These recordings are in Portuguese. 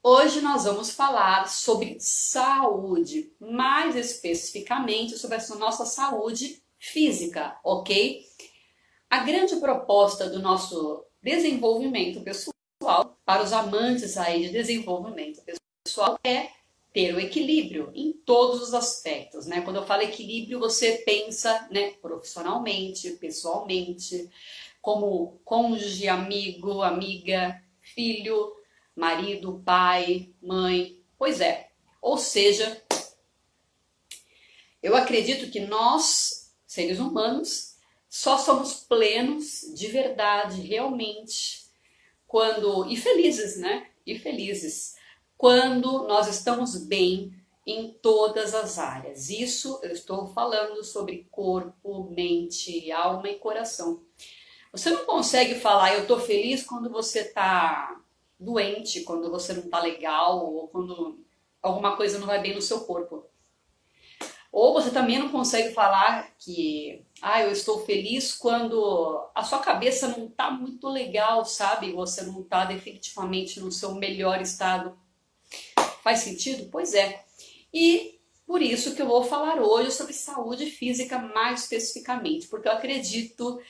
Hoje nós vamos falar sobre saúde, mais especificamente sobre a nossa saúde física, ok? A grande proposta do nosso desenvolvimento pessoal, para os amantes aí de desenvolvimento pessoal, é ter o equilíbrio em todos os aspectos, né? Quando eu falo equilíbrio, você pensa, né, profissionalmente, pessoalmente, como cônjuge, amigo, amiga, filho, marido, pai, mãe. Pois é. Ou seja, eu acredito que nós, seres humanos, só somos plenos de verdade, realmente, quando e felizes, né? E felizes quando nós estamos bem em todas as áreas. Isso eu estou falando sobre corpo, mente, alma e coração. Você não consegue falar eu tô feliz quando você tá doente, quando você não tá legal, ou quando alguma coisa não vai bem no seu corpo. Ou você também não consegue falar que eu estou feliz quando a sua cabeça não tá muito legal, sabe? Você não tá definitivamente no seu melhor estado. Faz sentido? Pois é. E por isso que eu vou falar hoje sobre saúde física mais especificamente, porque eu acredito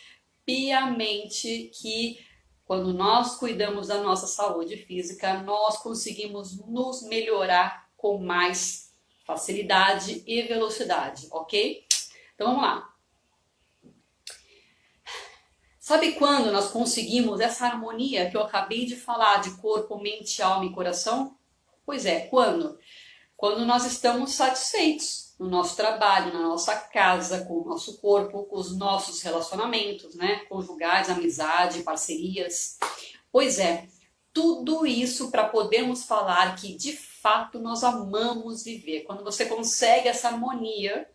piamente que quando nós cuidamos da nossa saúde física, nós conseguimos nos melhorar com mais facilidade e velocidade, ok? Então vamos lá. Sabe quando nós conseguimos essa harmonia que eu acabei de falar de corpo, mente, alma e coração? Pois é, quando? Quando nós estamos satisfeitos no nosso trabalho, na nossa casa, com o nosso corpo, com os nossos relacionamentos, né? Conjugais, amizade, parcerias. Pois é, tudo isso para podermos falar que de fato nós amamos viver. Quando você consegue essa harmonia,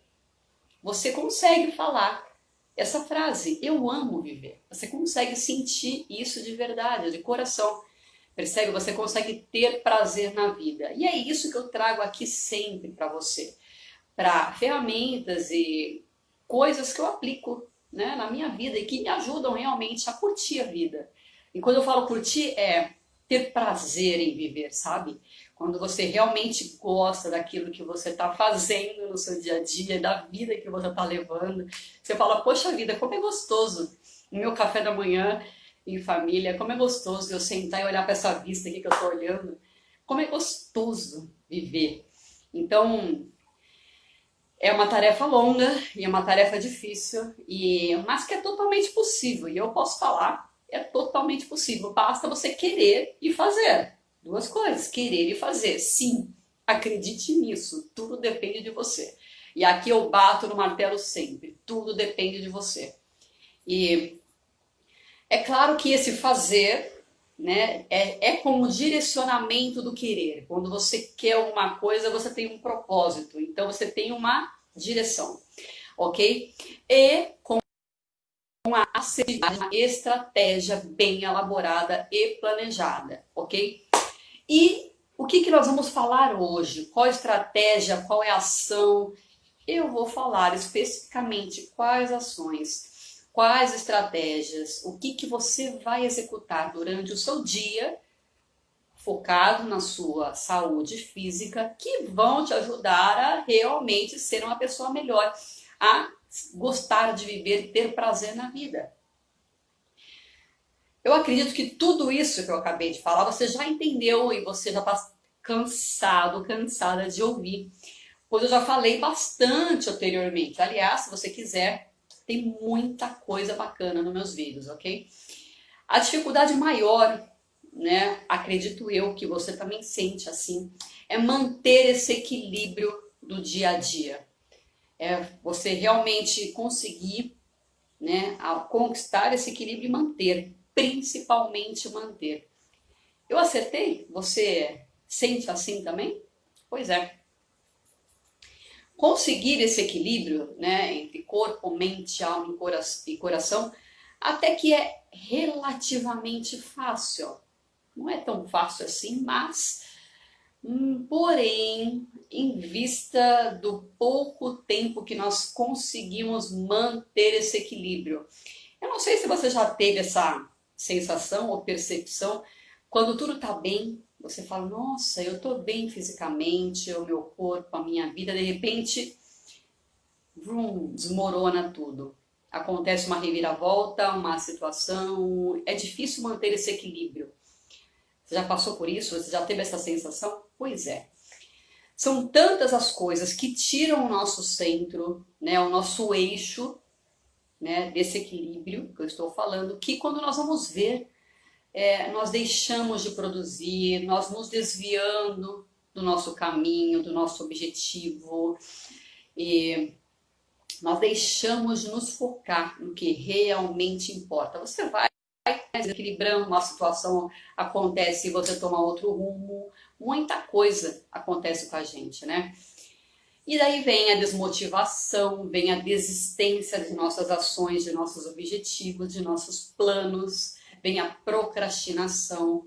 você consegue falar essa frase, eu amo viver. Você consegue sentir isso de verdade, de coração. Percebe? Você consegue ter prazer na vida. E é isso que eu trago aqui sempre para você. Para ferramentas e coisas que eu aplico, né, na minha vida e que me ajudam realmente a curtir a vida. E quando eu falo curtir, é ter prazer em viver, sabe? Quando você realmente gosta daquilo que você está fazendo no seu dia a dia, da vida que você está levando. Você fala, poxa vida, como é gostoso o meu café da manhã em família, como é gostoso eu sentar e olhar para essa vista aqui que eu estou olhando, como é gostoso viver. Então, é uma tarefa longa e é uma tarefa difícil, mas que é totalmente possível. E eu posso falar, é totalmente possível. Basta você querer e fazer. Duas coisas, querer e fazer. Sim, acredite nisso. Tudo depende de você. E aqui eu bato no martelo sempre. Tudo depende de você. E é claro que esse fazer, né, é como o direcionamento do querer. Quando você quer uma coisa, você tem um propósito. Então você tem uma direção, ok? E com uma assertividade, uma estratégia bem elaborada e planejada, ok? E o que nós vamos falar hoje? Qual estratégia, qual é a ação? Eu vou falar especificamente quais ações, quais estratégias, o que você vai executar durante o seu dia, focado na sua saúde física, que vão te ajudar a realmente ser uma pessoa melhor, a gostar de viver e ter prazer na vida. Eu acredito que tudo isso que eu acabei de falar, você já entendeu e você já está cansado, cansada de ouvir, pois eu já falei bastante anteriormente. Aliás, se você quiser, tem muita coisa bacana nos meus vídeos, ok? A dificuldade maior, né, acredito eu que você também sente assim, é manter esse equilíbrio do dia a dia. É você realmente conseguir, né, conquistar esse equilíbrio e manter, principalmente manter. Eu acertei? Você sente assim também? Pois é. Conseguir esse equilíbrio, né, entre corpo, mente, alma e coração, até que é relativamente fácil. Não é tão fácil assim, mas, porém, em vista do pouco tempo que nós conseguimos manter esse equilíbrio. Eu não sei se você já teve essa sensação ou percepção, quando tudo está bem, Você fala, nossa, eu tô bem fisicamente, o meu corpo, a minha vida, de repente, vrum, desmorona tudo. Acontece uma reviravolta, uma situação, é difícil manter esse equilíbrio. Você já passou por isso? Você já teve essa sensação? Pois é. São tantas as coisas que tiram o nosso centro, né, o nosso eixo, né, desse equilíbrio que eu estou falando, que quando nós vamos ver, nós deixamos de produzir, nós nos desviando do nosso caminho, do nosso objetivo, e nós deixamos de nos focar no que realmente importa. Você vai desequilibrando, uma situação acontece e você toma outro rumo, muita coisa acontece com a gente, né? E daí vem a desmotivação, vem a desistência de nossas ações, de nossos objetivos, de nossos planos, vem a procrastinação.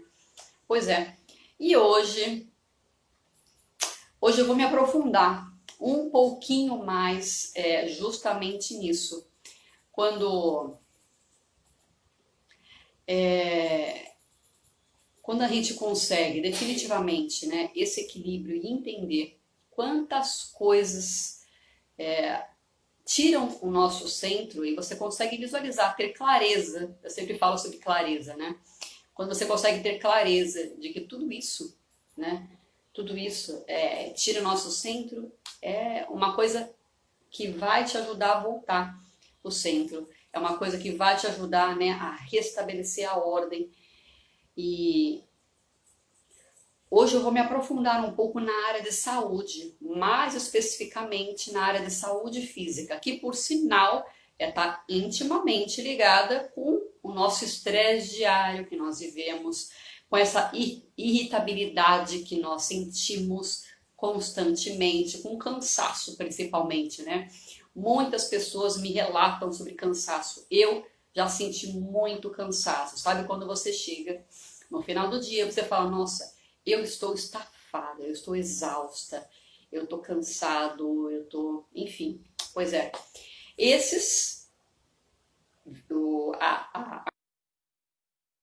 Pois é. E hoje eu vou me aprofundar um pouquinho mais justamente nisso. Quando a gente consegue definitivamente, né, esse equilíbrio e entender quantas coisas tiram o nosso centro e você consegue visualizar, ter clareza. Eu sempre falo sobre clareza, né? Quando você consegue ter clareza de que tudo isso, né, tudo isso tira o nosso centro, é uma coisa que vai te ajudar a voltar o centro. É uma coisa que vai te ajudar, né, a restabelecer a ordem. E hoje eu vou me aprofundar um pouco na área de saúde, mais especificamente na área de saúde física, que por sinal está intimamente ligada com o nosso estresse diário que nós vivemos, com essa irritabilidade que nós sentimos constantemente, com cansaço principalmente, né? Muitas pessoas me relatam sobre cansaço. Eu já senti muito cansaço. Sabe quando você chega no final do dia, você fala, nossa, eu estou estafada, eu estou exausta, eu estou cansado, eu estou... Enfim, pois é. Esses...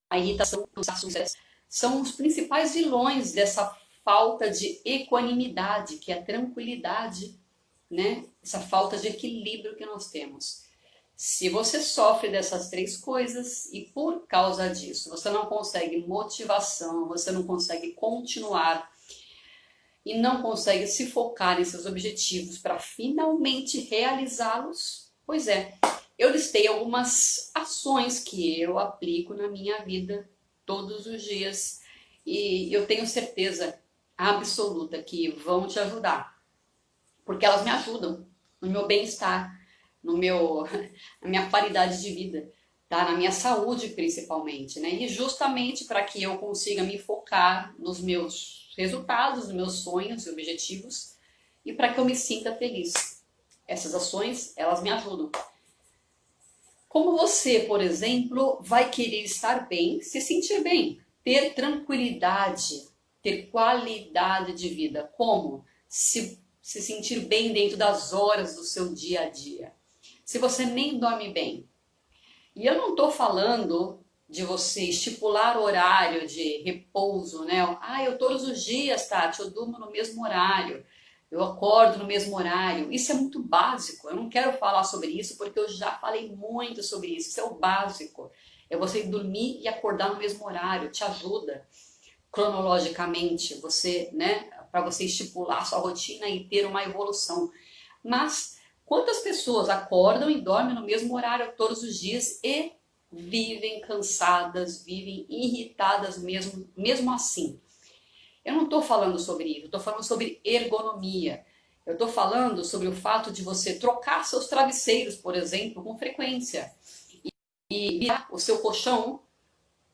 A irritação, o cansaço, o estresse, são os principais vilões dessa falta de equanimidade, que é a tranquilidade, né? Essa falta de equilíbrio que nós temos. Se você sofre dessas três coisas e por causa disso você não consegue motivação, você não consegue continuar e não consegue se focar em seus objetivos para finalmente realizá-los, pois é, eu listei algumas ações que eu aplico na minha vida todos os dias e eu tenho certeza absoluta que vão te ajudar, porque elas me ajudam no meu bem-estar, na minha qualidade de vida, tá? Na minha saúde principalmente, né? E justamente para que eu consiga me focar nos meus resultados, nos meus sonhos e objetivos e para que eu me sinta feliz. Essas ações, elas me ajudam. Como você, por exemplo, vai querer estar bem, se sentir bem, ter tranquilidade, ter qualidade de vida? Como? Se sentir bem dentro das horas do seu dia a dia. Se você nem dorme bem. E eu não estou falando de você estipular horário de repouso, né? Ah, eu todos os dias, Tati, eu durmo no mesmo horário, eu acordo no mesmo horário. Isso é muito básico, eu não quero falar sobre isso porque eu já falei muito sobre isso. Isso é o básico, é você dormir e acordar no mesmo horário, te ajuda cronologicamente, você, né, para você estipular sua rotina e ter uma evolução. Mas quantas pessoas acordam e dormem no mesmo horário todos os dias e vivem cansadas, vivem irritadas mesmo assim? Eu não estou falando sobre isso, eu estou falando sobre ergonomia. Eu estou falando sobre o fato de você trocar seus travesseiros, por exemplo, com frequência. E virar o seu colchão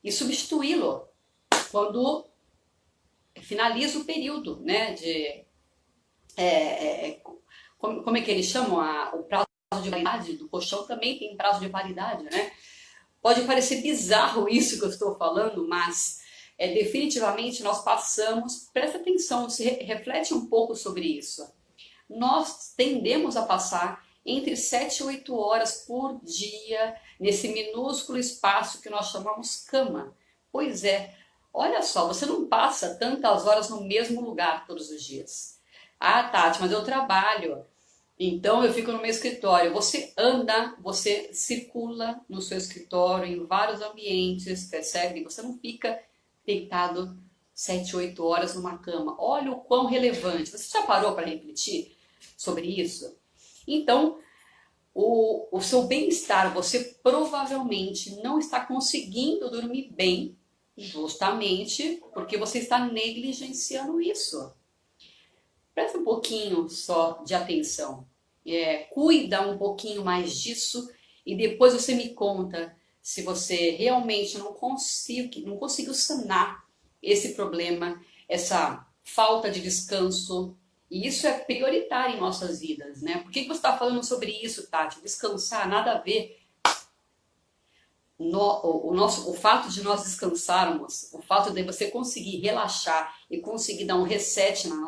e substituí-lo quando finaliza o período, né, como é que eles chamam? O prazo de validade do colchão também tem prazo de validade, né? Pode parecer bizarro isso que eu estou falando, mas definitivamente nós passamos, presta atenção, reflete um pouco sobre isso. Nós tendemos a passar entre 7 e 8 horas por dia nesse minúsculo espaço que nós chamamos cama. Pois é, Olha só, você não passa tantas horas no mesmo lugar todos os dias. Ah, Tati, mas eu trabalho. Então eu fico no meu escritório. Você anda, você circula no seu escritório, em vários ambientes, percebe? Você não fica deitado 7, 8 horas numa cama. Olha o quão relevante. Você já parou para refletir sobre isso? Então, o seu bem-estar, você provavelmente não está conseguindo dormir bem, justamente porque você está negligenciando isso. Presta um pouquinho só de atenção. Cuida um pouquinho mais disso e depois você me conta se você realmente não conseguiu sanar esse problema, essa falta de descanso. E isso é prioritário em nossas vidas, né? Por que você está falando sobre isso, Tati? Descansar, nada a ver. O fato de nós descansarmos, o fato de você conseguir relaxar e conseguir dar um reset no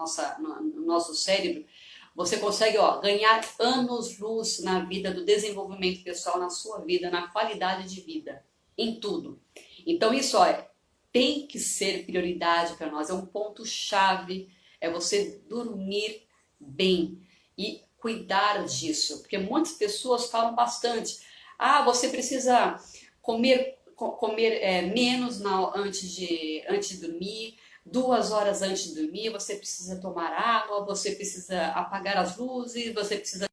nosso cérebro, você consegue ganhar anos-luz na vida do desenvolvimento pessoal, na sua vida, na qualidade de vida, em tudo. Então isso tem que ser prioridade para nós, é um ponto-chave, é você dormir bem e cuidar disso, porque muitas pessoas falam bastante, você precisa comer menos antes de dormir, 2 horas antes de dormir, você precisa tomar água, você precisa apagar as luzes, você precisa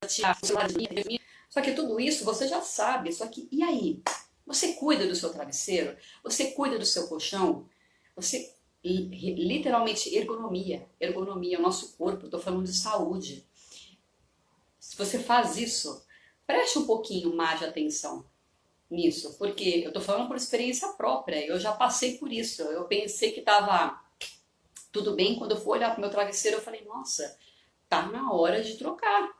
tirar o celular de dormir. Só que tudo isso você já sabe, só que e aí? Você cuida do seu travesseiro? Você cuida do seu colchão? Você literalmente ergonomia é o nosso corpo, eu estou falando de saúde. Se você faz isso, preste um pouquinho mais de atenção nisso, porque eu tô falando por experiência própria, eu já passei por isso, eu pensei que tava tudo bem, quando eu fui olhar pro meu travesseiro eu falei, nossa, tá na hora de trocar,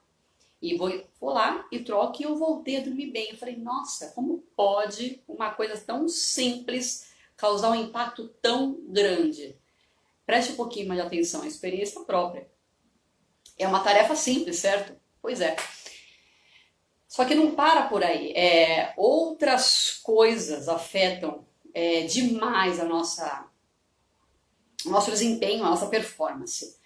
e vou lá e troco e eu voltei a dormir bem, eu falei, nossa, como pode uma coisa tão simples causar um impacto tão grande? Preste um pouquinho mais de atenção, a experiência própria, é uma tarefa simples, certo? Pois é. Só que não para por aí. Outras coisas afetam demais o nosso desempenho, a nossa performance.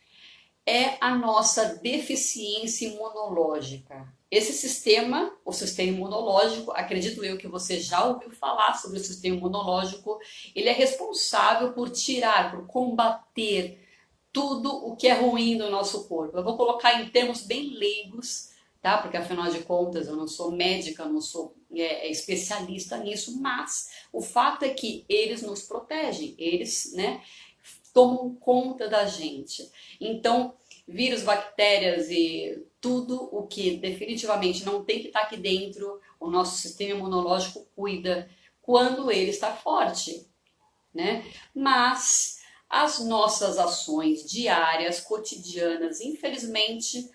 É a nossa deficiência imunológica. Esse sistema, o sistema imunológico, acredito eu que você já ouviu falar sobre o sistema imunológico, ele é responsável por tirar, por combater tudo o que é ruim do nosso corpo. Eu vou colocar em termos bem leigos, tá? Porque afinal de contas eu não sou médica, não sou especialista nisso, mas o fato é que eles nos protegem, eles, né, tomam conta da gente. Então, vírus, bactérias e tudo o que definitivamente não tem que estar aqui dentro, o nosso sistema imunológico cuida quando ele está forte, né? Mas as nossas ações diárias, cotidianas, infelizmente,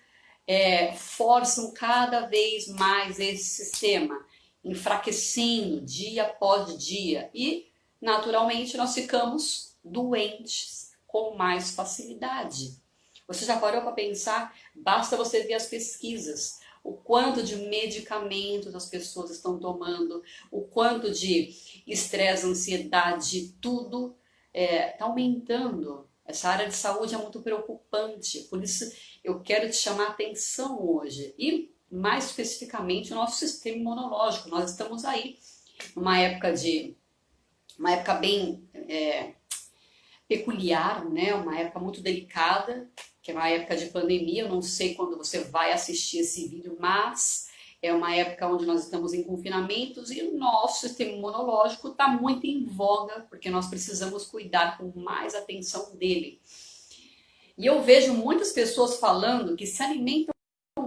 forçam cada vez mais esse sistema, enfraquecendo dia após dia e, naturalmente, nós ficamos doentes com mais facilidade. Você já parou para pensar? Basta você ver as pesquisas, o quanto de medicamentos as pessoas estão tomando, o quanto de estresse, ansiedade, tudo está aumentando. Essa área de saúde é muito preocupante, por isso eu quero te chamar a atenção hoje. E mais especificamente o nosso sistema imunológico. Nós estamos aí numa época bem peculiar, né? Uma época muito delicada, que é uma época de pandemia. Eu não sei quando você vai assistir esse vídeo, mas é uma época onde nós estamos em confinamentos e o nosso sistema imunológico está muito em voga, porque nós precisamos cuidar com mais atenção dele. E eu vejo muitas pessoas falando que se alimentam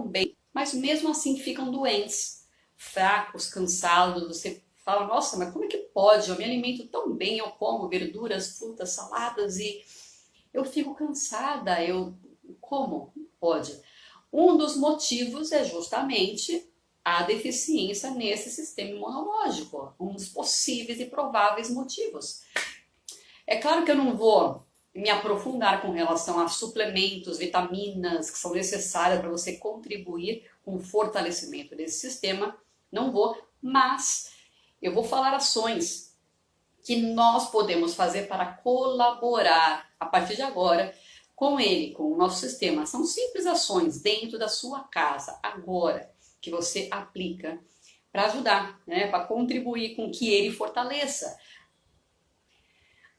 bem, mas mesmo assim ficam doentes, fracos, cansados. Você fala, nossa, mas como é que pode? Eu me alimento tão bem, eu como verduras, frutas, saladas e eu fico cansada. Como pode? Um dos motivos é justamente a deficiência nesse sistema imunológico, um dos possíveis e prováveis motivos. É claro que eu não vou me aprofundar com relação a suplementos, vitaminas que são necessárias para você contribuir com o fortalecimento desse sistema, não vou, mas eu vou falar ações que nós podemos fazer para colaborar a partir de agora com ele, com o nosso sistema. São simples ações dentro da sua casa, agora, que você aplica para ajudar, né, para contribuir com que ele fortaleça.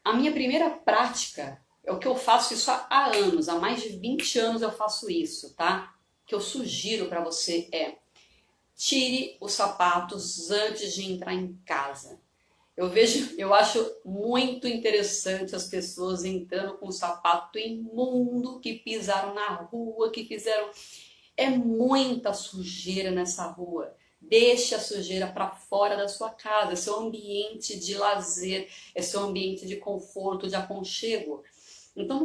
A minha primeira prática é o que eu faço isso há anos, há mais de 20 anos eu faço isso, tá? O que eu sugiro para você é: tire os sapatos antes de entrar em casa. Eu acho muito interessante as pessoas entrando com sapato imundo, que pisaram na rua, que fizeram... É muita sujeira nessa rua. Deixe a sujeira para fora da sua casa. É seu ambiente de lazer, é seu ambiente de conforto, de aconchego. Então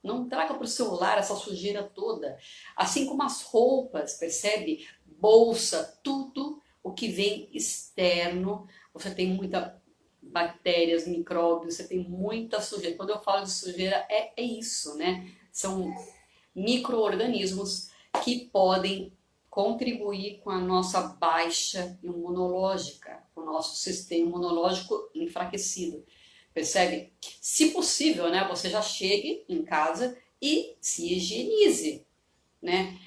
não traga para o seu lar essa sujeira toda. Assim como as roupas, percebe? Bolsa, tudo o que vem externo. Você tem muita bactérias, micróbios, você tem muita sujeira. Quando eu falo de sujeira, é isso, né? São micro-organismos que podem contribuir com a nossa baixa imunológica, com o nosso sistema imunológico enfraquecido. Percebe? Se possível, né, você já chegue em casa e se higienize, né?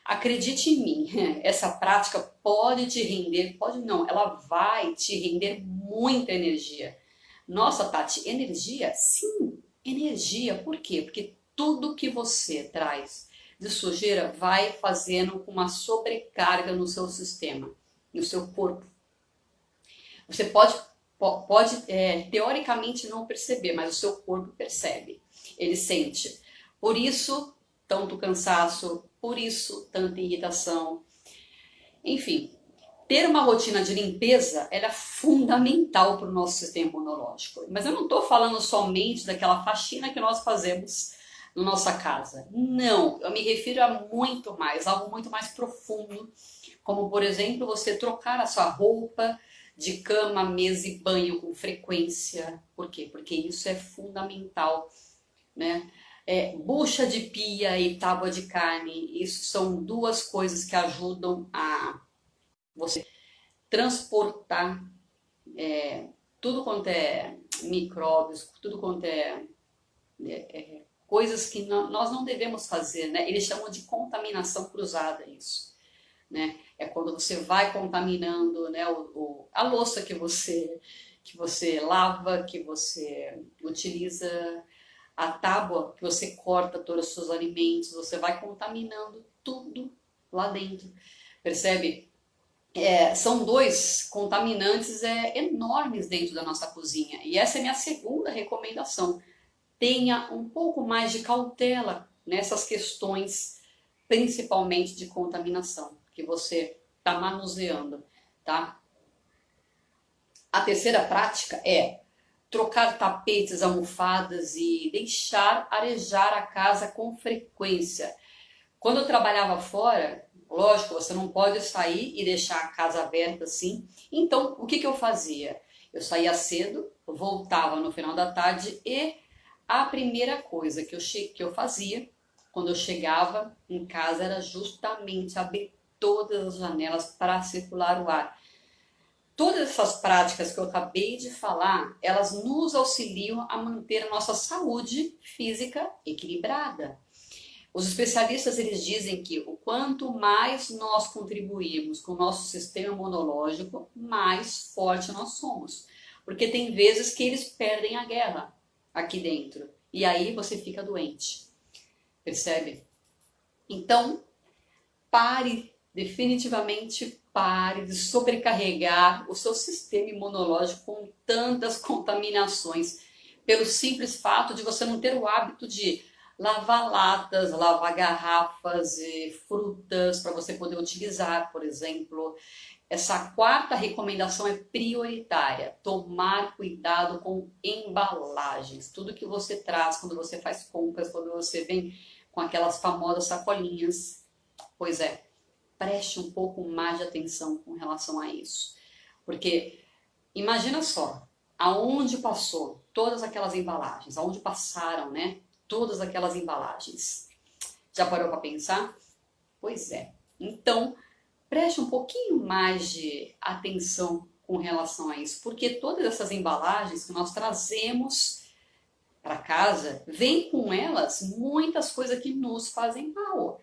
Acredite em mim, essa prática pode te render, pode não, ela vai te render muita energia. Nossa, Tati, energia? Sim, energia. Por quê? Porque tudo que você traz de sujeira vai fazendo uma sobrecarga no seu sistema, no seu corpo. Você pode teoricamente não perceber, mas o seu corpo percebe, ele sente. Por isso, tanto cansaço, por isso, tanta irritação. Enfim, ter uma rotina de limpeza era fundamental para o nosso sistema imunológico. Mas eu não estou falando somente daquela faxina que nós fazemos na nossa casa. Não, eu me refiro a muito mais, algo muito mais profundo, como por exemplo você trocar a sua roupa de cama, mesa e banho com frequência. Por quê? Porque isso é fundamental, né? Bucha de pia e tábua de carne, isso são duas coisas que ajudam a você transportar tudo quanto é micróbios, tudo quanto coisas que nós não devemos fazer, né? Eles chamam de contaminação cruzada isso, né? É quando você vai contaminando, né, a louça que você lava, que você utiliza, a tábua que você corta todos os seus alimentos, você vai contaminando tudo lá dentro, percebe? São dois contaminantes enormes dentro da nossa cozinha, e essa é a minha segunda recomendação. Tenha um pouco mais de cautela nessas questões, principalmente de contaminação, que você está manuseando, tá? A terceira prática é trocar tapetes, almofadas e deixar arejar a casa com frequência. Quando eu trabalhava fora, lógico, você não pode sair e deixar a casa aberta assim. Então, o que eu fazia? Eu saía cedo, voltava no final da tarde e a primeira coisa que eu fazia quando eu chegava em casa era justamente abrir todas as janelas para circular o ar. Todas essas práticas que eu acabei de falar, elas nos auxiliam a manter a nossa saúde física equilibrada. Os especialistas eles dizem que o quanto mais nós contribuirmos com o nosso sistema imunológico, mais forte nós somos. Porque tem vezes que eles perdem a guerra aqui dentro e aí você fica doente. Percebe? Então, definitivamente pare de sobrecarregar o seu sistema imunológico com tantas contaminações, pelo simples fato de você não ter o hábito de lavar latas, lavar garrafas e frutas para você poder utilizar, por exemplo. Essa quarta recomendação é prioritária, tomar cuidado com embalagens. Tudo que você traz quando você faz compras, quando você vem com aquelas famosas sacolinhas. Pois preste um pouco mais de atenção com relação a isso. Porque imagina só, aonde passou todas aquelas embalagens, aonde passaram, né? Todas aquelas embalagens. Já parou para pensar? Pois é. Então, preste um pouquinho mais de atenção com relação a isso, porque todas essas embalagens que nós trazemos para casa, vem com elas muitas coisas que nos fazem mal.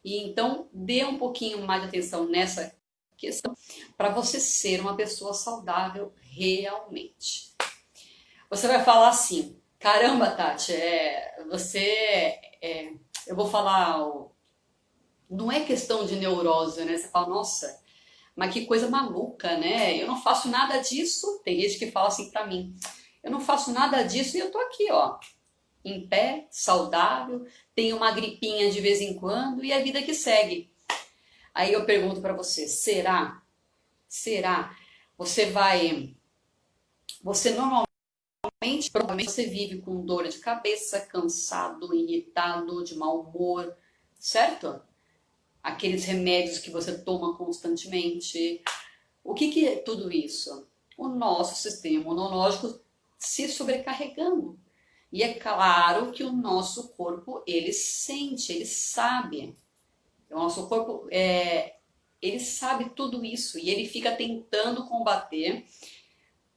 E então, dê um pouquinho mais de atenção nessa questão para você ser uma pessoa saudável realmente. Você vai falar assim, caramba, Tati, eu vou falar, não é questão de neurose, né? Você fala, nossa, mas que coisa maluca, né? Eu não faço nada disso. Tem gente que fala assim pra mim, eu não faço nada disso e eu tô aqui, ó, em pé, saudável, tenho uma gripinha de vez em quando e a vida que segue. Aí eu pergunto pra você, será? Será? Você provavelmente você vive com dor de cabeça, cansado, irritado, de mau humor, certo? Aqueles remédios que você toma constantemente. O que é tudo isso? O nosso sistema imunológico se sobrecarregando. E é claro que o nosso corpo, ele sente, ele sabe. O nosso corpo, ele sabe tudo isso e ele fica tentando combater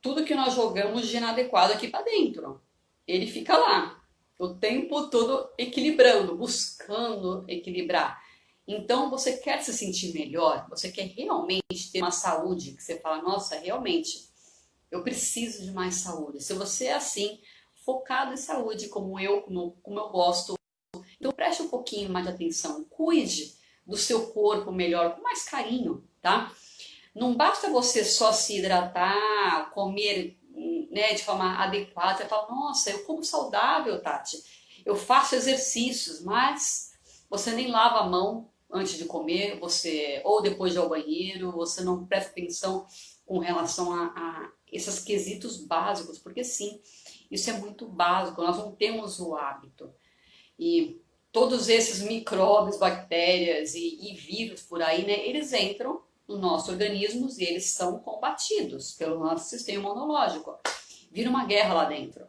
tudo que nós jogamos de inadequado aqui para dentro. Ele fica lá, o tempo todo equilibrando, buscando equilibrar. Então, você quer se sentir melhor? Você quer realmente ter uma saúde que você fala, nossa, realmente, eu preciso de mais saúde. Se você é assim, focado em saúde, como eu gosto, então preste um pouquinho mais de atenção. Cuide do seu corpo melhor, com mais carinho, tá? Não basta você só se hidratar, comer, né, de forma adequada. Você fala, nossa, eu como saudável, Tati. Eu faço exercícios, mas você nem lava a mão antes de comer, ou depois de ir ao banheiro, você não presta atenção com relação a esses quesitos básicos, porque sim, isso é muito básico, nós não temos o hábito. E todos esses micróbios, bactérias e vírus por aí, né, eles entram no nosso organismo e eles são combatidos pelo nosso sistema imunológico. Vira uma guerra lá dentro.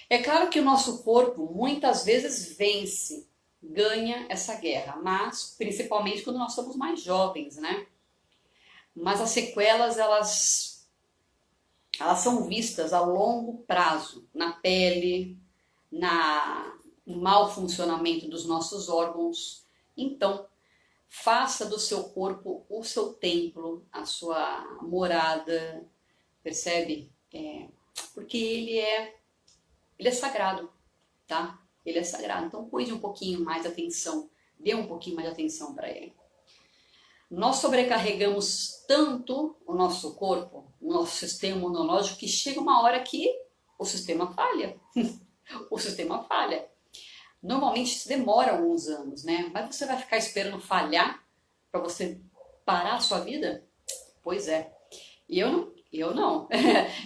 É claro que o nosso corpo muitas vezes vence, ganha essa guerra, mas principalmente quando nós somos mais jovens, né? Mas as sequelas, elas são vistas a longo prazo, na pele, no mau funcionamento dos nossos órgãos. Então, faça do seu corpo o seu templo, a sua morada, percebe? Porque ele é sagrado, tá? Ele é sagrado, então cuide um pouquinho mais de atenção, dê um pouquinho mais de atenção para ele. Nós sobrecarregamos tanto o nosso corpo, o nosso sistema imunológico, que chega uma hora que o sistema falha. O sistema falha. Normalmente isso demora alguns anos, né? Mas você vai ficar esperando falhar para você parar a sua vida? Pois é. E eu não.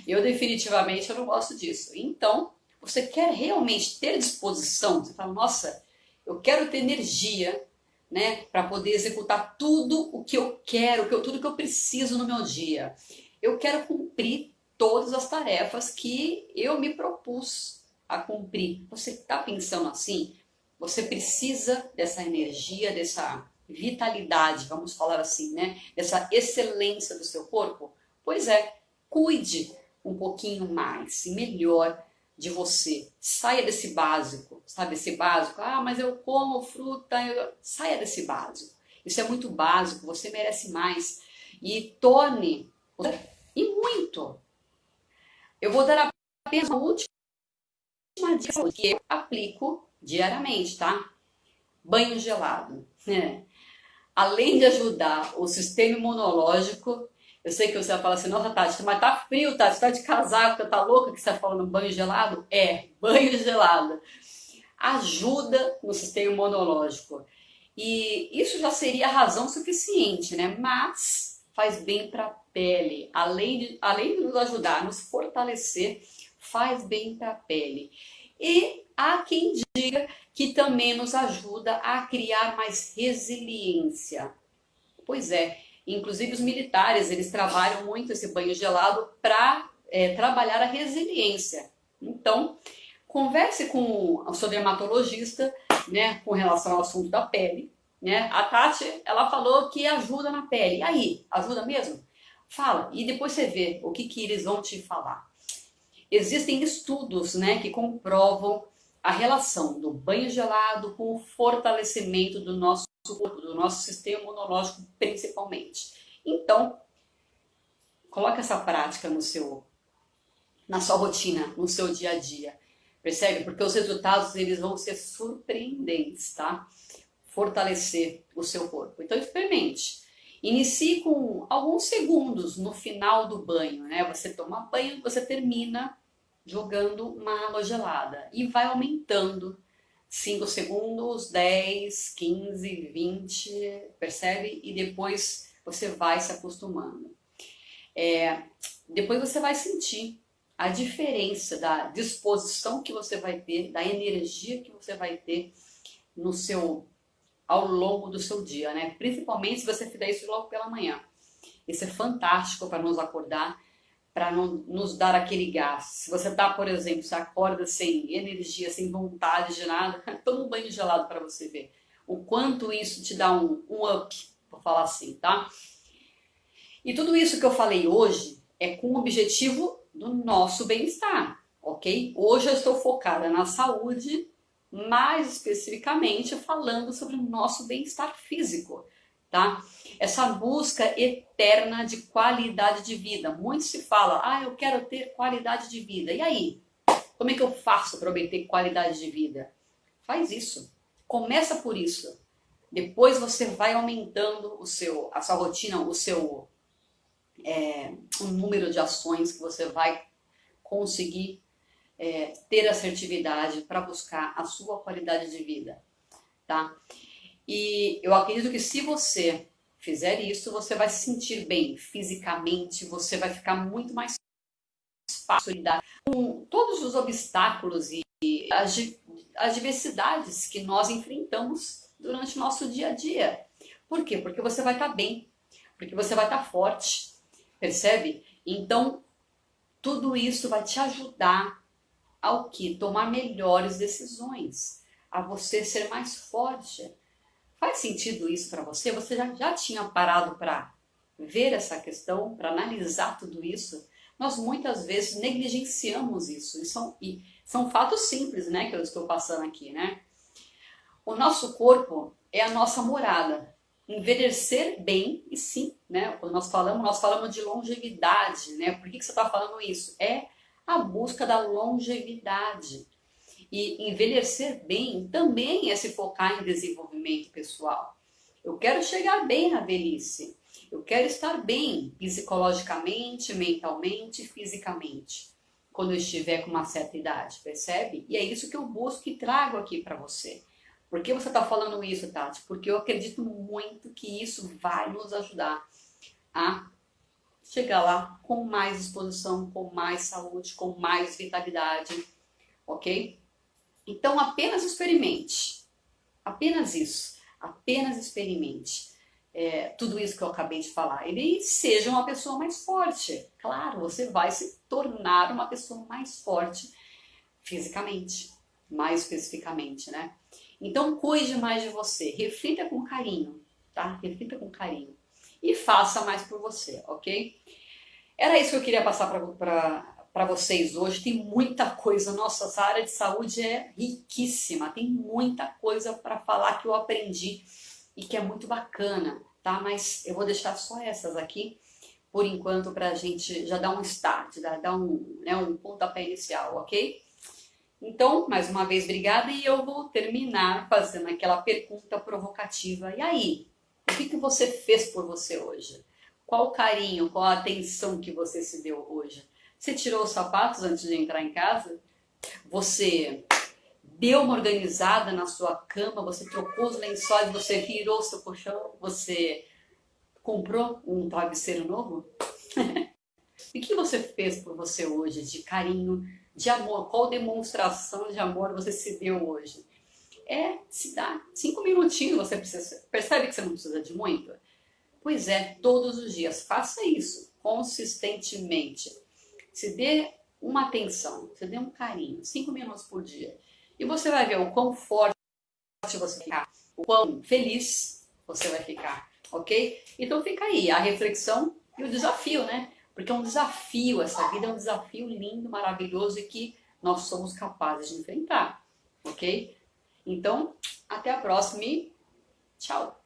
Eu definitivamente eu não gosto disso. Então, você quer realmente ter disposição? Você fala, nossa, eu quero ter energia, né, para poder executar tudo o que eu quero, tudo que eu preciso no meu dia. Eu quero cumprir todas as tarefas que eu me propus a cumprir. Você está pensando assim? Você precisa dessa energia, dessa vitalidade, vamos falar assim, né? Dessa excelência do seu corpo? Pois é, cuide um pouquinho mais e melhor de você. Saia desse básico, sabe? Esse básico, mas eu como fruta, saia desse básico. Isso é muito básico, você merece mais. E torne, e muito. Eu vou dar apenas uma última dica que eu aplico diariamente, tá? Banho gelado. Além de ajudar o sistema imunológico, eu sei que você vai falar assim, nossa, Tati, mas tá frio, Tati, tá de casaco, tá louca que você tá falando banho gelado? Banho gelado. Ajuda no sistema imunológico. E isso já seria razão suficiente, né? Mas faz bem para a pele. Além de nos ajudar, nos fortalecer, faz bem para a pele. E há quem diga que também nos ajuda a criar mais resiliência. Pois é, inclusive os militares, eles trabalham muito esse banho gelado para trabalhar a resiliência. Então, converse com o seu dermatologista, né, com relação ao assunto da pele. Né? A Tati, ela falou que ajuda na pele. E aí, ajuda mesmo? Fala, e depois você vê o que eles vão te falar. Existem estudos, né, que comprovam a relação do banho gelado com o fortalecimento do nosso corpo, do nosso sistema imunológico principalmente. Então, coloque essa prática na sua rotina, no seu dia a dia. Percebe? Porque os resultados eles vão ser surpreendentes, tá? Fortalecer o seu corpo. Então experimente. Inicie com alguns segundos no final do banho, né? Você toma banho, você termina jogando uma água gelada e vai aumentando 5 segundos, 10, 15, 20, percebe? E depois você vai se acostumando. Depois você vai sentir a diferença da disposição que você vai ter, da energia que você vai ter ao longo do seu dia, né? Principalmente se você fizer isso logo pela manhã. Isso é fantástico para nos acordar, para nos dar aquele gás. Se você tá, por exemplo, você acorda sem energia, sem vontade de nada, toma um banho gelado para você ver o quanto isso te dá um up, vou falar assim, tá? E tudo isso que eu falei hoje é com o objetivo do nosso bem-estar, ok? Hoje eu estou focada na saúde, mais especificamente falando sobre o nosso bem-estar físico, tá? Essa busca eterna de qualidade de vida. Muito se fala, eu quero ter qualidade de vida. E aí? Como é que eu faço para obter qualidade de vida? Faz isso. Começa por isso. Depois você vai aumentando a sua rotina, o número de ações que você vai conseguir ter assertividade para buscar a sua qualidade de vida, tá? E eu acredito que se você fizer isso, você vai se sentir bem fisicamente, você vai ficar muito mais fácil lidar com todos os obstáculos e as diversidades que nós enfrentamos durante o nosso dia a dia. Por quê? Porque você vai estar bem, porque você vai estar forte, percebe? Então, tudo isso vai te ajudar ao que? Tomar melhores decisões, a você ser mais forte. Faz sentido isso para você? Você já tinha parado para ver essa questão, para analisar tudo isso? Nós muitas vezes negligenciamos isso. E são fatos simples, né, que eu estou passando aqui, né? O nosso corpo é a nossa morada. Envelhecer bem, e sim, né? Quando nós falamos de longevidade, né? Por que você está falando isso? É a busca da longevidade. E envelhecer bem também é se focar em desenvolvimento pessoal. Eu quero chegar bem na velhice. Eu quero estar bem psicologicamente, mentalmente, fisicamente, quando eu estiver com uma certa idade, percebe? E é isso que eu busco e trago aqui para você. Por que você está falando isso, Tati? Porque eu acredito muito que isso vai nos ajudar a chegar lá com mais disposição, com mais saúde, com mais vitalidade, ok? Então apenas experimente, apenas isso, apenas experimente tudo isso que eu acabei de falar. E seja uma pessoa mais forte. Claro, você vai se tornar uma pessoa mais forte fisicamente, mais especificamente, né? Então cuide mais de você, reflita com carinho, tá? Reflita com carinho e faça mais por você, ok? Era isso que eu queria passar para vocês hoje. Tem muita coisa, nossa, essa área de saúde é riquíssima, tem muita coisa para falar que eu aprendi e que é muito bacana, tá? Mas eu vou deixar só essas aqui, por enquanto, para a gente já dar um start, dar um pontapé inicial, ok? Então, mais uma vez, obrigada, e eu vou terminar fazendo aquela pergunta provocativa. E aí, o que você fez por você hoje? Qual o carinho, qual a atenção que você se deu hoje? Você tirou os sapatos antes de entrar em casa? Você deu uma organizada na sua cama? Você trocou os lençóis? Você virou o seu colchão? Você comprou um travesseiro novo? E o que você fez por você hoje de carinho, de amor? Qual demonstração de amor você se deu hoje? Se dá 5 minutinhos, você precisa. Percebe que você não precisa de muito? Pois é, todos os dias. Faça isso consistentemente. Se dê uma atenção, se dê um carinho, 5 minutos por dia. E você vai ver o quão forte você vai ficar, o quão feliz você vai ficar, ok? Então fica aí a reflexão E o desafio, né? Porque é um desafio, essa vida é um desafio lindo, maravilhoso e que nós somos capazes de enfrentar, ok? Então, até a próxima e tchau!